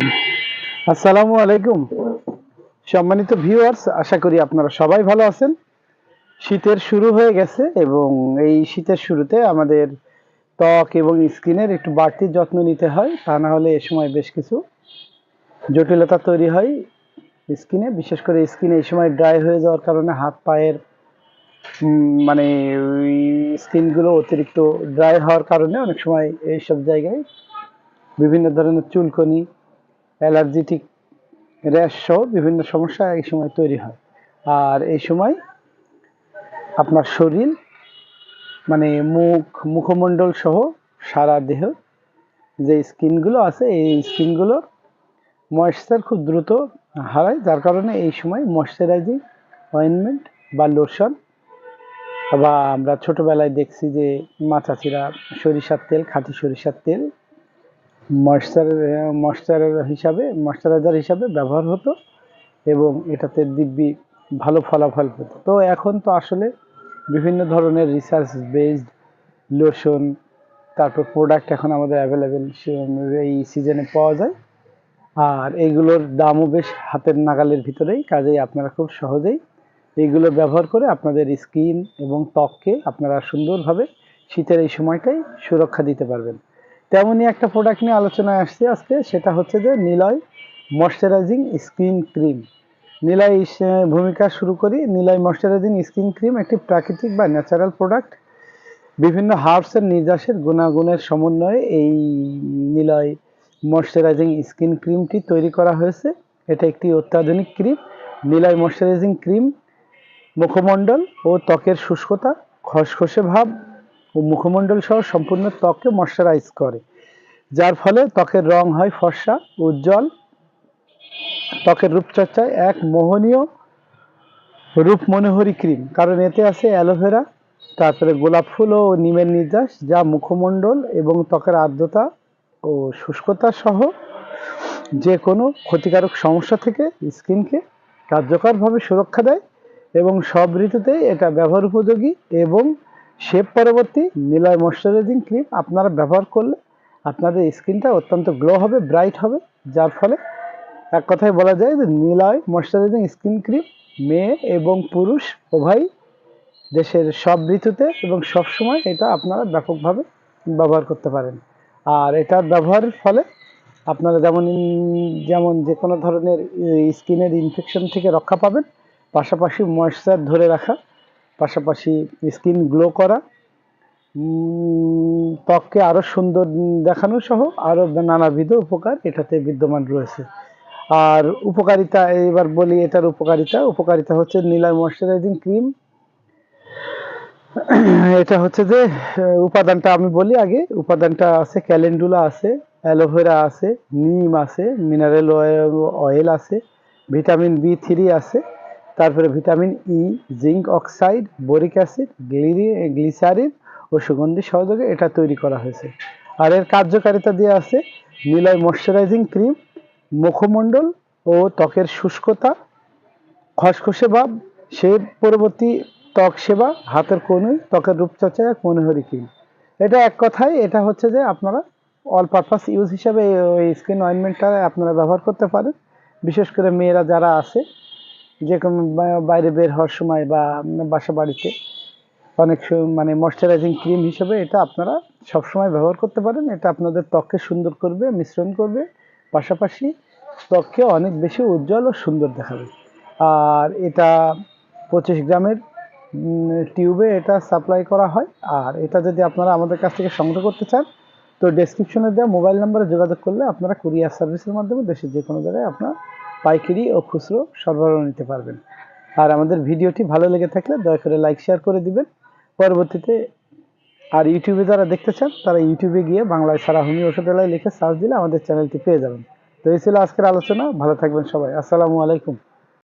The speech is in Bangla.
আসসালামু আলাইকুম সম্মানিত ভিউয়ার্স, আশা করি আপনারা সবাই ভালো আছেন। শীতের শুরু হয়ে গেছে এবং এই শীতের শুরুতে আমাদের ত্বক এবং স্কিনের একটু বাড়তি যত্ন নিতে হয়, তা না হলে এ সময় বেশ কিছু জটিলতা তৈরি হয় স্কিনে। বিশেষ করে স্কিন এই সময় ড্রাই হয়ে যাওয়ার কারণে হাত পায়ের মানে ওই স্কিনগুলো অতিরিক্ত ড্রাই হওয়ার কারণে অনেক সময় এইসব জায়গায় বিভিন্ন ধরনের চুলকনি, অ্যালার্জিটিক র্যাশ সহ বিভিন্ন সমস্যা এই সময় তৈরি হয়। আর এই সময় আপনার শরীর মানে মুখমণ্ডল সহ সারা দেহ যে স্কিনগুলো আছে এই স্কিনগুলো ময়েশ্চার খুব দ্রুত হারায়, যার কারণে এই সময় ময়েশ্চারাইজিং অয়েনমেন্ট বা লোশন, বা আমরা ছোটবেলায় দেখছি যে মা চাচিরা সরিষার তেল, খাঁটি সরিষার তেল ময়েশ্চারাইজার হিসাবে ব্যবহার হতো এবং এটাতে দিব্যি ভালো ফলাফল পেত। তো এখন তো আসলে বিভিন্ন ধরনের রিসার্চ বেসড লোশন, তারপর প্রোডাক্ট এখন আমাদের অ্যাভেলেবেল এই সিজনে পাওয়া যায়। আর এইগুলোর দামও বেশ হাতের নাগালের ভিতরেই, কাজেই আপনারা খুব সহজেই এইগুলো ব্যবহার করে আপনাদের স্কিন এবং ত্বককে আপনারা সুন্দরভাবে শীতের এই সময়টাই সুরক্ষা দিতে পারবেন। তেমনই একটা প্রোডাক্ট নিয়ে আলোচনায় আসছে আজকে, সেটা হচ্ছে যে Niloy moisturising skin cream. Niloy ভূমিকা শুরু করি। নিলয় ময়শ্চারাইজিং স্কিন ক্রিম একটি প্রাকৃতিক বা ন্যাচারাল প্রোডাক্ট। বিভিন্ন হার্বসের নির্যাসের গুণাগুণের সমন্বয়ে এই নিলয় ময়শ্চারাইজিং স্কিন ক্রিমটি তৈরি করা হয়েছে। এটা একটি অত্যাধুনিক ক্রিম। নিলয় ময়শ্চারাইজিং ক্রিম মুখমণ্ডল ও ত্বকের শুষ্কতা, খসখসে ভাব ও মুখমণ্ডল সহ সম্পূর্ণ ত্বককে ময়শ্চারাইজ করে, যার ফলে ত্বকের রং হয় ফর্সা, উজ্জ্বল। ত্বকের রূপচর্চায় এক মোহনীয় রূপ মনোহরী ক্রিম, কারণ এতে আছে অ্যালোভেরা, তারপরে গোলাপ ফুল ও নিমের নির্যাস, যা মুখমণ্ডল এবং ত্বকের আর্দ্রতা ও শুষ্কতা সহ যে কোনো ক্ষতিকারক সমস্যা থেকে স্কিনকে কার্যকরভাবে সুরক্ষা দেয় এবং সব ঋতুতে এটা ব্যবহার উপযোগী। এবং শেভ পরবর্তী নিলয় ময়শ্চারাইজিং ক্রিম আপনারা ব্যবহার করলে আপনাদের স্কিনটা অত্যন্ত গ্লো হবে, ব্রাইট হবে, যার ফলে এক কথায় বলা যায় যে নিলয় ময়শ্চারাইজিং স্কিন ক্রিম মেয়ে এবং পুরুষ উভয় দেশের সব ঋতুতে এবং সব সময় এটা আপনারা ব্যাপকভাবে ব্যবহার করতে পারেন। আর এটার ব্যবহারের ফলে আপনারা যেমন যে কোনো ধরনের স্কিনের ইনফেকশন থেকে রক্ষা পাবেন, পাশাপাশি ময়েশ্চার ধরে রাখা, পাশাপাশি স্কিন গ্লো করা, ত্বককে আরও সুন্দর দেখানো সহ আরও নানাবিধ উপকার এটাতে বিদ্যমান রয়েছে। আর উপকারিতা এবার বলি, এটার উপকারিতা হচ্ছে নিলয় ময়শ্চারাইজিং ক্রিম। এটা হচ্ছে যে উপাদানটা আমি বলি আগে। উপাদানটা আছে ক্যালেন্ডুলা আছে, অ্যালোভেরা আছে, নিম আছে, মিনারেল অয়েল আছে, ভিটামিন B3 আছে, তারপরে vitamin E, zinc oxide, boric acid, glycerine ও সুগন্ধি সহযোগে এটা তৈরি করা হয়েছে। আর এর কার্যকারিতা দিয়ে আছে নিলয় ময়শ্চারাইজিং ক্রিম মুখমণ্ডল ও ত্বকের শুষ্কতা, খসখসে ভাব, শেভ পরবর্তী ত্বক সেবা, হাতের কনুই, ত্বকের রূপচর্চা এক মনোহরী ক্রিম। এটা এক কথায় এটা হচ্ছে যে আপনারা অল পারপাস ইউজ হিসাবে ওই স্কিন অয়েনমেন্টটা আপনারা ব্যবহার করতে পারেন। বিশেষ করে মেয়েরা যারা আছে, যে কোনো বাইরে বের হওয়ার সময় বা বাসা বাড়িতে অনেক মানে ময়শ্চারাইজিং ক্রিম হিসেবে এটা আপনারা সবসময় ব্যবহার করতে পারেন। এটা আপনাদের ত্বককে সুন্দর করবে, মিশ্রণ করবে, পাশাপাশি ত্বককে অনেক বেশি উজ্জ্বল ও সুন্দর দেখাবে। আর এটা 25 গ্রামের টিউবে এটা সাপ্লাই করা হয়। আর এটা যদি আপনারা আমাদের কাছ থেকে সংগ্রহ করতে চান, তো ডেসক্রিপশনে দেওয়া মোবাইল নাম্বারে যোগাযোগ করলে আপনারা কুরিয়ার সার্ভিসের মাধ্যমে দেশের যে কোনো জায়গায় আপনার পাইকারি ও খুচরো সরবরাহ নিতে পারবেন। আর আমাদের ভিডিওটি ভালো লেগে থাকলে দয়া করে লাইক শেয়ার করে দিবেন পরবর্তীতে। আর ইউটিউবে যারা দেখতে চান তারা ইউটিউবে গিয়ে বাংলায় সারা হোমিও ওষুধালয় লিখে সার্চ দিলে আমাদের চ্যানেলটি পেয়ে যাবেন। তো এই ছিল আজকের আলোচনা। ভালো থাকবেন সবাই। আসসালামু আলাইকুম।